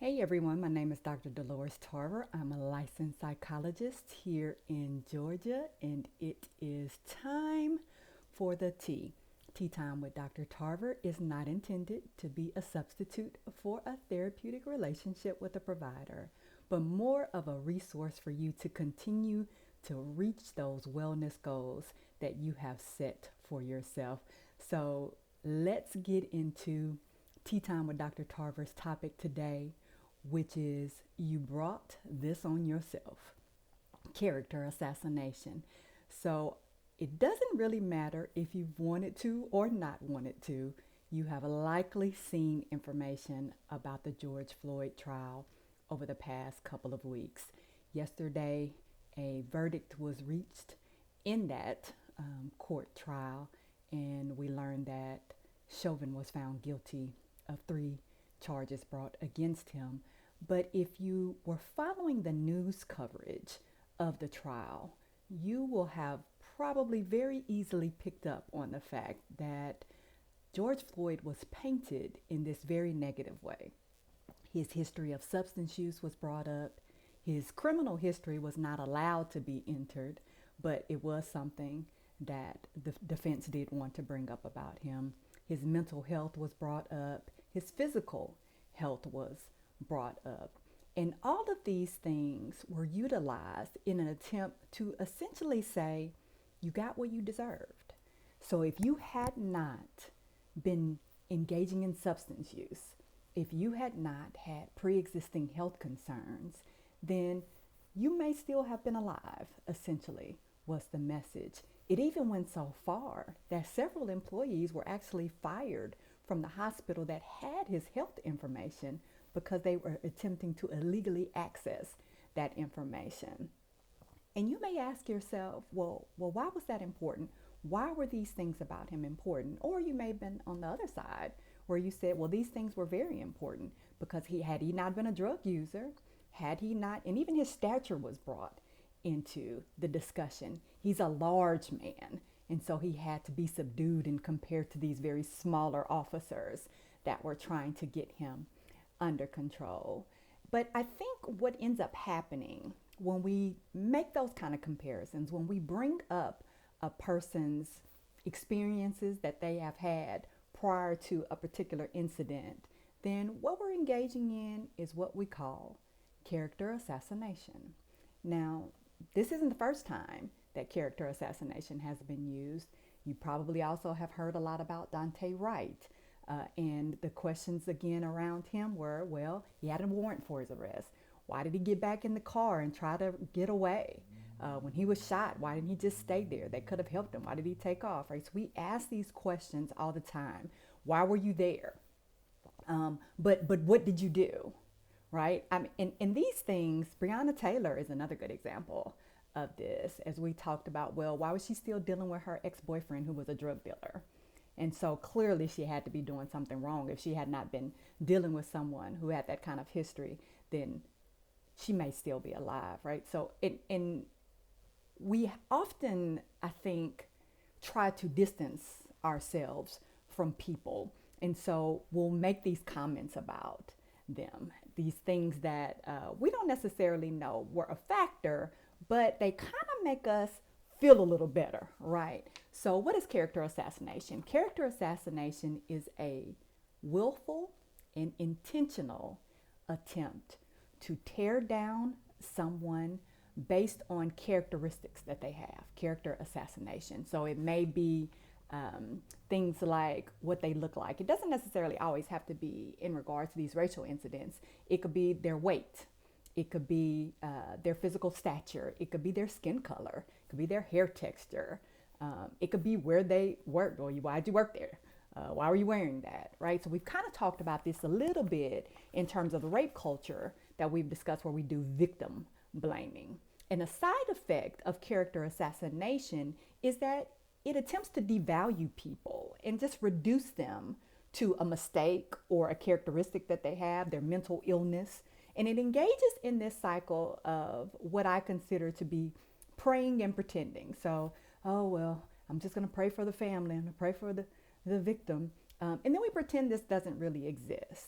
Hey everyone, my name is Dr. Dolores Tarver. I'm a licensed psychologist here in Georgia, and it is time for the tea. Tea time with Dr. Tarver is not intended to be a substitute for a therapeutic relationship with a provider, but more of a resource for you to continue to reach those wellness goals that you have set for yourself. So let's get into Tea Time with Dr. Tarver's topic today, which is you brought this on yourself, character assassination. So it doesn't really matter if you've wanted to or not wanted to. You have likely seen information about the George Floyd trial over the past couple of weeks. Yesterday, a verdict was reached in that court trial, and we learned that Chauvin was found guilty of 3 charges brought against him. But if you were following the news coverage of the trial, you will have probably very easily picked up on the fact that George Floyd was painted in this very negative way. His history of substance use was brought up. His criminal history was not allowed to be entered, but it was something that the defense did want to bring up about him. His mental health was brought up. His physical health was brought up. And all of these things were utilized in an attempt to essentially say, you got what you deserved. So if you had not been engaging in substance use, if you had not had pre-existing health concerns, then you may still have been alive, essentially, was the message. It even went so far that several employees were actually fired from the hospital that had his health information because they were attempting to illegally access that information. And you may ask yourself, why was that important? Why were these things about him important? Or you may have been on the other side where you said, well, these things were very important because had he not been a drug user, had he not, and even his stature was brought into the discussion. He's a large man, and so he had to be subdued and compared to these very smaller officers that were trying to get him under control. But I think what ends up happening when we make those kind of comparisons, when we bring up a person's experiences that they have had prior to a particular incident, then what we're engaging in is what we call character assassination. Now, this isn't the first time that character assassination has been used. You probably also have heard a lot about Dante Wright. And the questions again around him were, well, he had a warrant for his arrest. Why did he get back in the car and try to get away? When he was shot, why didn't he just stay there? They could have helped him. Why did he take off? Right? So we ask these questions all the time. Why were you there? But what did you do? Right? I mean, and these things, Breonna Taylor is another good example of this. As we talked about, well, why was she still dealing with her ex-boyfriend who was a drug dealer? And so clearly she had to be doing something wrong. If she had not been dealing with someone who had that kind of history, then she may still be alive, right? So and we often, I think, try to distance ourselves from people. And so we'll make these comments about them, these things that we don't necessarily know were a factor, but they kind of make us feel a little better, right? So what is character assassination? Character assassination is a willful and intentional attempt to tear down someone based on characteristics that they have. Character assassination. So it may be things like what they look like. It doesn't necessarily always have to be in regards to these racial incidents. It could be their weight. It could be their physical stature. It could be their skin color. It could be their hair texture. It could be where they worked, or why'd you work there? Why were you wearing that, right? So we've kind of talked about this a little bit in terms of the rape culture that we've discussed, where we do victim blaming. And a side effect of character assassination is that it attempts to devalue people and just reduce them to a mistake or a characteristic that they have, their mental illness. And it engages in this cycle of what I consider to be praying and pretending. So, oh, well, I'm just going to pray for the family. I'm going to pray for the victim. And then we pretend this doesn't really exist.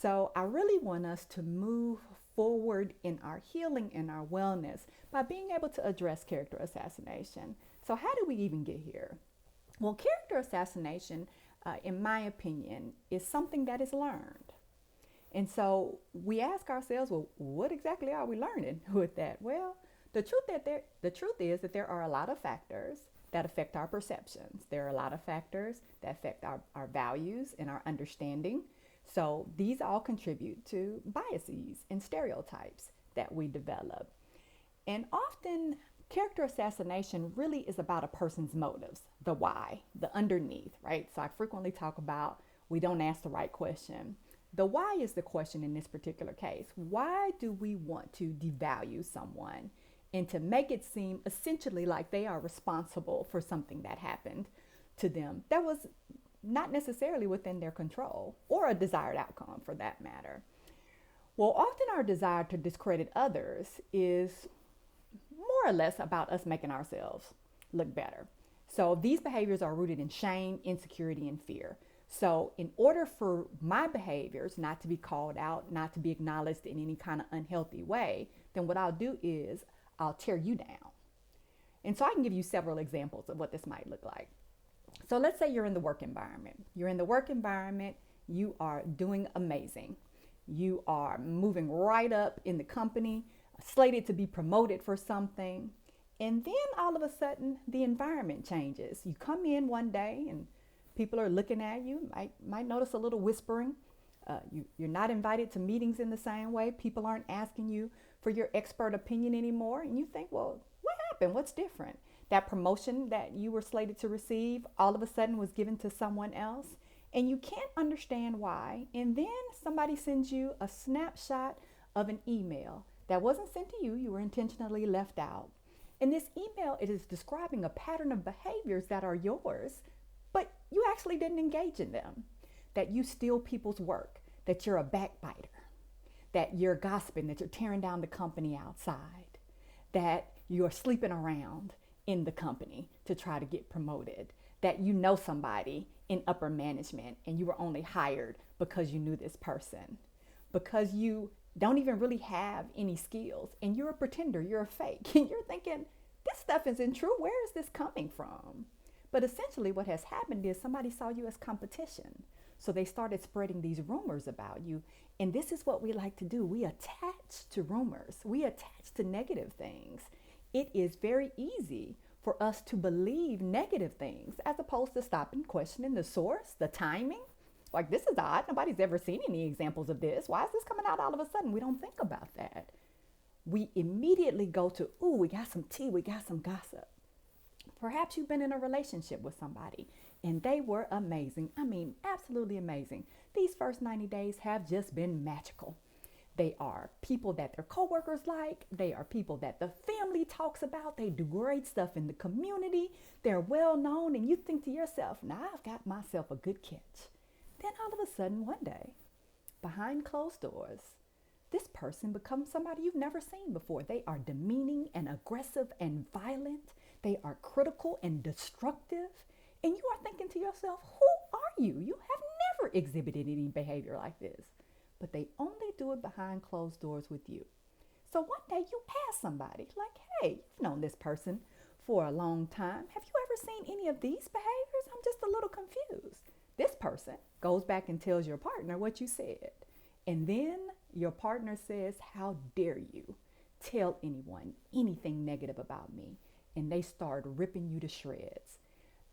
So I really want us to move forward in our healing and our wellness by being able to address character assassination. So how do we even get here? Well, character assassination, in my opinion, is something that is learned. And so we ask ourselves, well, what exactly are we learning with that? Well, the truth is that there are a lot of factors that affect our perceptions. There are a lot of factors that affect our values and our understanding. So these all contribute to biases and stereotypes that we develop. And often character assassination really is about a person's motives, the why, the underneath, right? So I frequently talk about we don't ask the right question. The why is the question in this particular case. Why do we want to devalue someone and to make it seem essentially like they are responsible for something that happened to them that was not necessarily within their control or a desired outcome for that matter? Well, often our desire to discredit others is more or less about us making ourselves look better. So these behaviors are rooted in shame, insecurity, and fear. So in order for my behaviors not to be called out, not to be acknowledged in any kind of unhealthy way, then what I'll do is I'll tear you down. And so I can give you several examples of what this might look like. So let's say you're in the work environment. You're in the work environment, you are doing amazing. You are moving right up in the company, slated to be promoted for something. And then all of a sudden, the environment changes. You come in one day and people are looking at you, might notice a little whispering. You're not invited to meetings in the same way. People aren't asking you for your expert opinion anymore. And you think, well, what happened? What's different? That promotion that you were slated to receive all of a sudden was given to someone else. And you can't understand why. And then somebody sends you a snapshot of an email that wasn't sent to you. You were intentionally left out. In this email, it is describing a pattern of behaviors that are yours, but you actually didn't engage in them. That you steal people's work, that you're a backbiter, that you're gossiping, that you're tearing down the company outside, that you're sleeping around in the company to try to get promoted, that you know somebody in upper management and you were only hired because you knew this person, because you don't even really have any skills and you're a pretender, you're a fake, and you're thinking, this stuff isn't true. Where is this coming from? But essentially what has happened is somebody saw you as competition. So they started spreading these rumors about you. And this is what we like to do. We attach to rumors. We attach to negative things. It is very easy for us to believe negative things as opposed to stopping, questioning the source, the timing. Like, this is odd. Nobody's ever seen any examples of this. Why is this coming out all of a sudden? We don't think about that. We immediately go to, ooh, we got some tea, we got some gossip. Perhaps you've been in a relationship with somebody and they were amazing. I mean, absolutely amazing. These first 90 days have just been magical. They are people that their coworkers like. They are people that the family talks about. They do great stuff in the community. They're well known. And you think to yourself, now I've got myself a good catch. Then all of a sudden, one day, behind closed doors, this person becomes somebody you've never seen before. They are demeaning and aggressive and violent. They are critical and destructive. And you are thinking to yourself, who are you? You have never exhibited any behavior like this. But they only do it behind closed doors with you. So one day you pass somebody like, hey, you've known this person for a long time. Have you ever seen any of these behaviors? I'm just a little confused. This person goes back and tells your partner what you said. And then your partner says, how dare you tell anyone anything negative about me? And they start ripping you to shreds.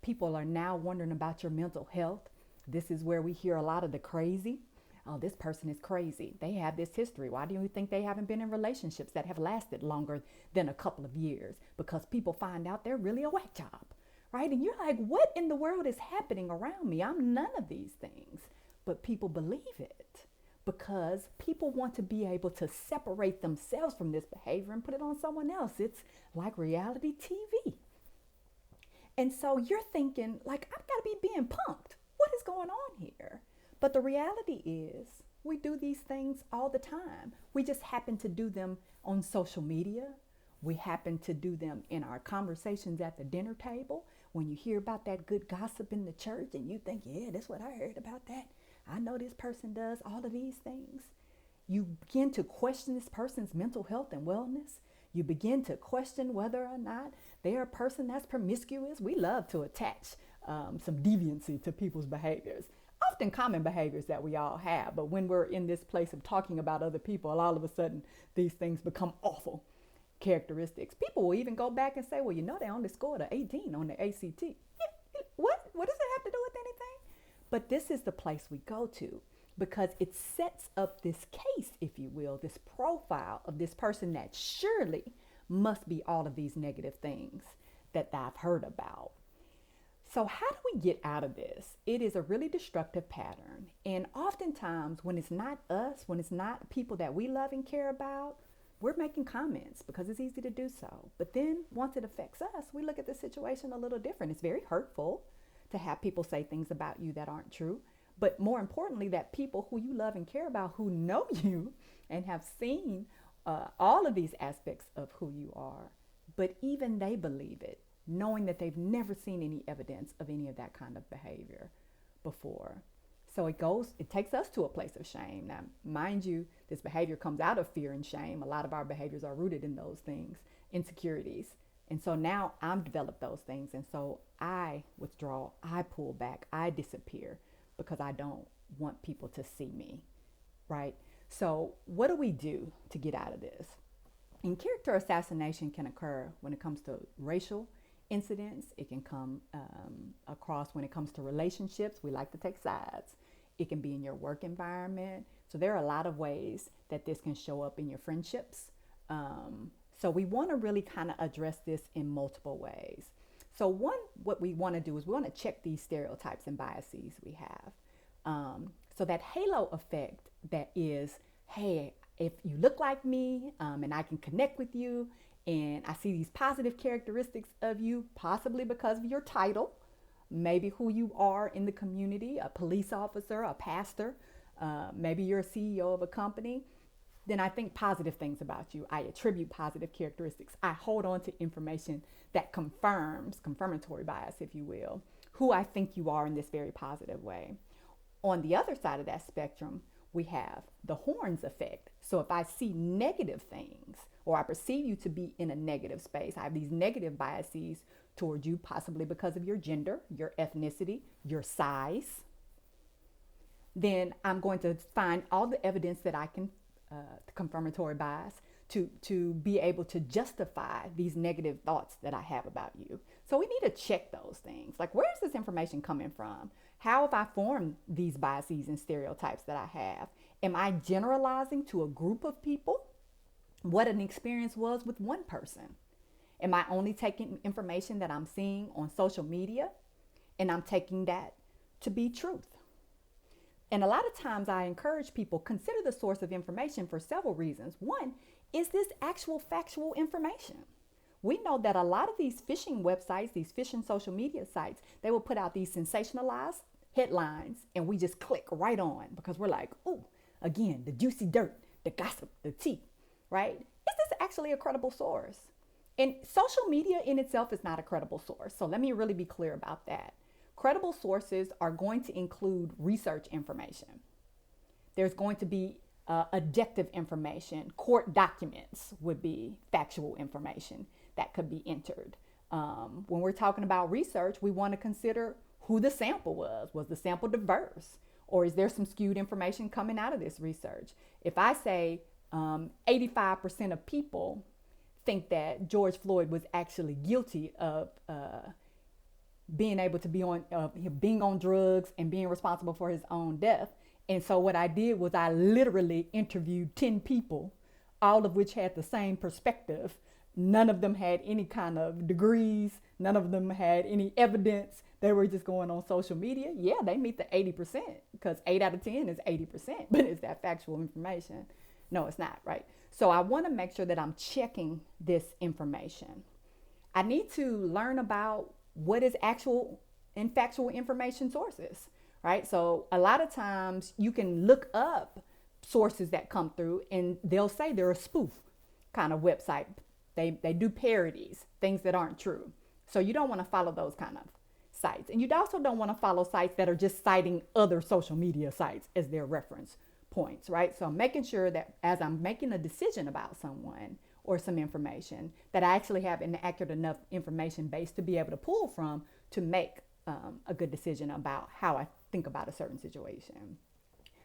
People are now wondering about your mental health. This is where we hear a lot of the crazy. Oh, this person is crazy. They have this history. Why do you think they haven't been in relationships that have lasted longer than a couple of years? Because people find out they're really a whack job, right? And you're like, what in the world is happening around me? I'm none of these things. But people believe it because people want to be able to separate themselves from this behavior and put it on someone else. It's like reality TV. And so you're thinking, like, I've got to be being punked. What is going on here? But the reality is we do these things all the time. We just happen to do them on social media. We happen to do them in our conversations at the dinner table. When you hear about that good gossip in the church and you think, yeah, that's what I heard about that. I know this person does all of these things. You begin to question this person's mental health and wellness. You begin to question whether or not they're a person that's promiscuous. We love to attach some deviancy to people's behaviors, often common behaviors that we all have. But when we're in this place of talking about other people, all of a sudden these things become awful characteristics. People will even go back and say, well, they only scored an 18 on the ACT. What does it have to do with anything? But this is the place we go to, because it sets up this case, if you will, this profile of this person that surely must be all of these negative things that I've heard about. So how do we get out of this? It is a really destructive pattern. And oftentimes when it's not us, when it's not people that we love and care about, we're making comments because it's easy to do so. But then once it affects us, we look at the situation a little different. It's very hurtful to have people say things about you that aren't true. But more importantly, that people who you love and care about, who know you and have seen all of these aspects of who you are, but even they believe it, knowing that they've never seen any evidence of any of that kind of behavior before. So it takes us to a place of shame. Now, mind you, this behavior comes out of fear and shame. A lot of our behaviors are rooted in those things, insecurities. And so now I've developed those things. And so I withdraw, I pull back, I disappear, because I don't want people to see me, right? So what do we do to get out of this? And character assassination can occur when it comes to racial incidents. It can come across when it comes to relationships. We like to take sides. It can be in your work environment. So there are a lot of ways that this can show up in your friendships. So we want to really kind of address this in multiple ways. So what we want to do is we want to check these stereotypes and biases we have. So that halo effect that is, hey, if you look like me and I can connect with you and I see these positive characteristics of you, possibly because of your title, maybe who you are in the community, a police officer, a pastor, maybe you're a CEO of a company, then I think positive things about you. I attribute positive characteristics. I hold on to information that confirms, confirmatory bias, if you will, who I think you are in this very positive way. On the other side of that spectrum, we have the horns effect. So if I see negative things, or I perceive you to be in a negative space, I have these negative biases towards you, possibly because of your gender, your ethnicity, your size, then I'm going to find all the evidence that I can, confirmatory bias, to be able to justify these negative thoughts that I have about you. So we need to check those things. Like, where is this information coming from? How have I formed these biases and stereotypes that I have? Am I generalizing to a group of people what an experience was with one person? Am I only taking information that I'm seeing on social media and I'm taking that to be truth? And a lot of times I encourage people, consider the source of information for several reasons. One, is this actual factual information? We know that a lot of these phishing websites, these phishing social media sites, they will put out these sensationalized headlines and we just click right on because we're like, oh, again, the juicy dirt, the gossip, the tea, right? Is this actually a credible source? And social media in itself is not a credible source. So let me really be clear about that. Credible sources are going to include research information. There's going to be objective information. Court documents would be factual information that could be entered. When we're talking about research, we want to consider who the sample was. Was the sample diverse? Or is there some skewed information coming out of this research? If I say 85% of people think that George Floyd was actually guilty of being able to be on, being on drugs and being responsible for his own death. And so what I did was I literally interviewed 10 people, all of which had the same perspective. None of them had any kind of degrees. None of them had any evidence. They were just going on social media. Yeah, they meet the 80% because 8 out of 10 is 80%. But is that factual information? No, it's not, right? So I want to make sure that I'm checking this information. I need to learn about what is actual and factual information sources, right? So a lot of times you can look up sources that come through and they'll say they're a spoof kind of website. They do parodies, things that aren't true. So you don't want to follow those kind of sites. And you also don't want to follow sites that are just citing other social media sites as their reference points, right? So I'm making sure that as I'm making a decision about someone or some information, that I actually have an accurate enough information base to be able to pull from to make a good decision about how I think about a certain situation.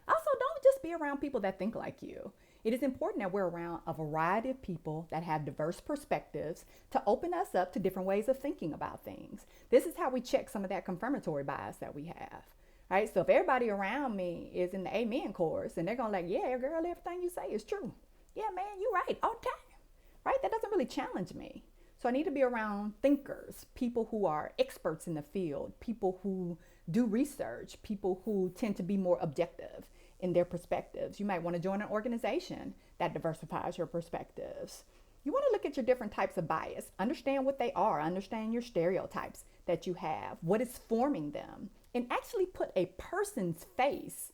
Also, don't just be around people that think like you. It is important that we're around a variety of people that have diverse perspectives to open us up to different ways of thinking about things. This is how we check some of that confirmatory bias that we have, right? So if everybody around me is in the amen course and they're going to like, yeah, girl, everything you say is true. Yeah, man, you're right all the time, right? That doesn't really challenge me. So I need to be around thinkers, people who are experts in the field, people who do research, people who tend to be more objective in their perspectives. You might want to join an organization that diversifies your perspectives. You want to look at your different types of bias, understand what they are, understand your stereotypes that you have, what is forming them, and actually put a person's face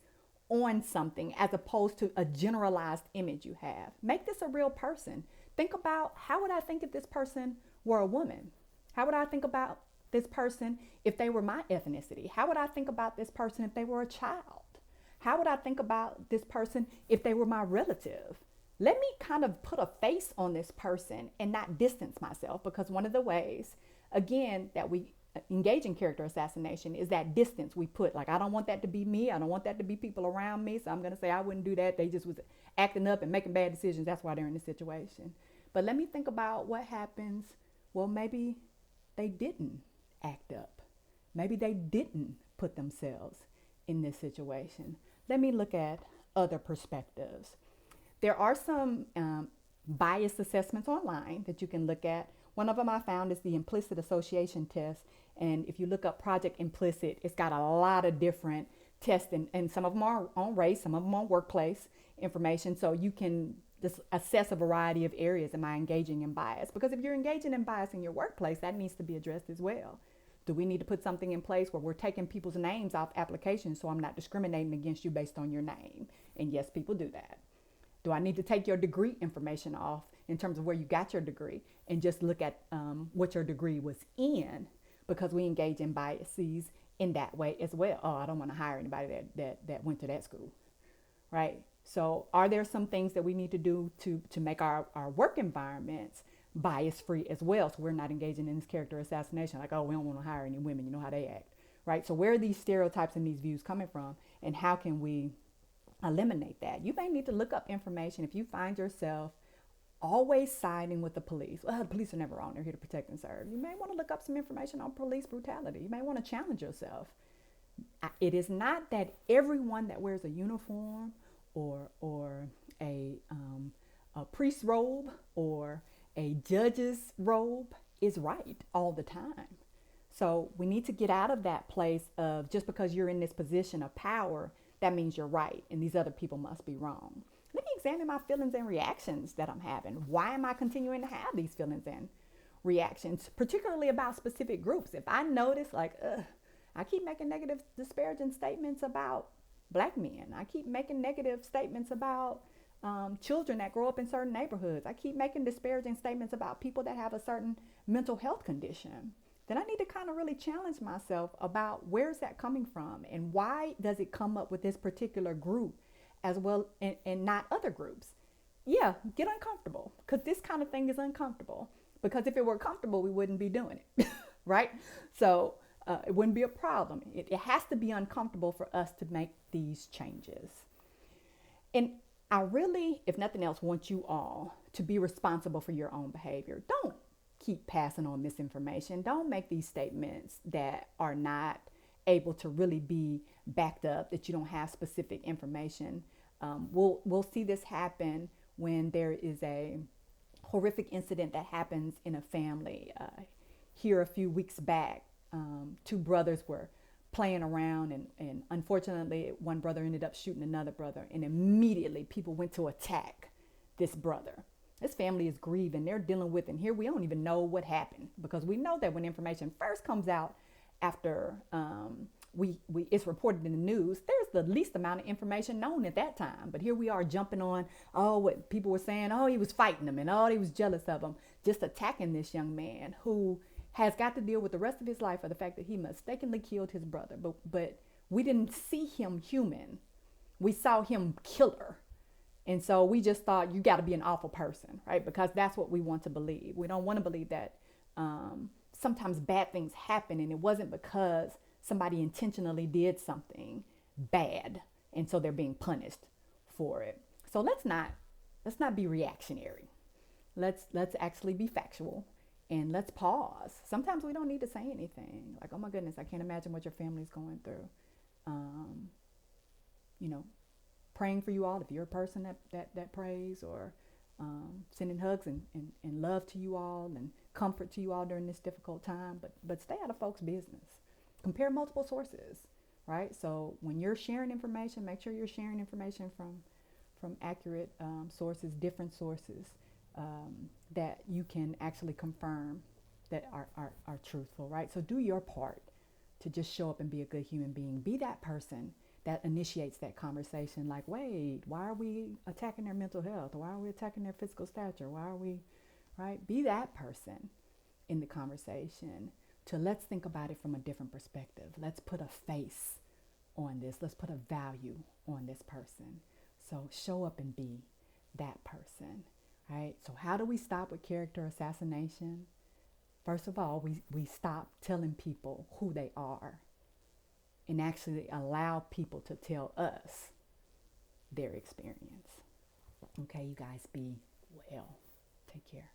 on something as opposed to a generalized image you have. Make this a real person. Think about, how would I think if this person were a woman? How would I think about this person if they were my ethnicity? How would I think about this person if they were a child? How would I think about this person if they were my relative? Let me kind of put a face on this person and not distance myself, because one of the ways, again, that we engage in character assassination is that distance we put. Like, I don't want that to be me. I don't want that to be people around me. So I'm going to say I wouldn't do that. They just was acting up and making bad decisions. That's why they're in this situation. But let me think about what happens. Well, maybe they didn't act up. Maybe they didn't put themselves in this situation. Let me look at other perspectives. There are some bias assessments online that you can look at. One of them I found is the implicit association test. And if you look up Project Implicit, it's got a lot of different tests, and some of them are on race, some of them on workplace information. So you can just assess a variety of areas. Am I engaging in bias? Because if you're engaging in bias in your workplace, that needs to be addressed as well. Do we need to put something in place where we're taking people's names off applications so I'm not discriminating against you based on your name? And yes, people do that. Do I need to take your degree information off in terms of where you got your degree and just look at what your degree was in? Because we engage in biases in that way as well. Oh, I don't want to hire anybody that went to that school, right? So are there some things that we need to do to make our work environments bias free as well, so we're not engaging in this character assassination, like, oh, we don't want to hire any women, you know how they act, right? So where are these stereotypes and these views coming from, and how can we eliminate that? You may need to look up information if you find yourself always siding with the police. Well, the police are never wrong, they're here to protect and serve. You may want to look up some information on police brutality. You may want to challenge yourself. It is not that everyone that wears a uniform or a priest robe or a judge's robe is right all the time. So we need to get out of that place of just because you're in this position of power, that means you're right and these other people must be wrong. Let me examine my feelings and reactions that I'm having. Why am I continuing to have these feelings and reactions, particularly about specific groups? If I notice, like, I keep making negative, disparaging statements about Black men. I keep making negative statements about children that grow up in certain neighborhoods. I keep making disparaging statements about people that have a certain mental health condition. Then I need to kind of really challenge myself about where's that coming from and why does it come up with this particular group as well and not other groups. Yeah, get uncomfortable, because this kind of thing is uncomfortable, because if it were comfortable, we wouldn't be doing it, right? So it wouldn't be a problem. It has to be uncomfortable for us to make these changes. And I really, if nothing else, want you all to be responsible for your own behavior. Don't keep passing on misinformation. Don't make these statements that are not able to really be backed up, that you don't have specific information. We'll see this happen when there is a horrific incident that happens in a family. Here a few weeks back, two brothers were playing around and unfortunately one brother ended up shooting another brother, and immediately people went to attack this brother. This family is grieving, they're dealing with, and here we don't even know what happened, because we know that when information first comes out after it's reported in the news, there's the least amount of information known at that time. But here we are jumping on, what people were saying, he was fighting them and he was jealous of him, just attacking this young man who has got to deal with the rest of his life for the fact that he mistakenly killed his brother. But we didn't see him human. We saw him killer. And so we just thought you got to be an awful person, right? Because that's what we want to believe. We don't want to believe that sometimes bad things happen and it wasn't because somebody intentionally did something bad and so they're being punished for it. So let's not be reactionary. Let's actually be factual and let's pause. Sometimes we don't need to say anything. Like, oh my goodness, I can't imagine what your family's going through. You know, praying for you all if you're a person that prays, or sending hugs and love to you all and comfort to you all during this difficult time. But stay out of folks' business. Compare multiple sources, right? So when you're sharing information, make sure you're sharing information from accurate sources, different sources that you can actually confirm that are truthful, right? So do your part to just show up and be a good human being. Be that person that initiates that conversation, like, wait, why are we attacking their mental health? Why are we attacking their physical stature? Why are we, right? Be that person in the conversation to let's think about it from a different perspective. Let's put a face on this. Let's put a value on this person. So show up and be that person, right? So how do we stop with character assassination? First of all, we stop telling people who they are and actually allow people to tell us their experience. Okay, you guys be well. Take care.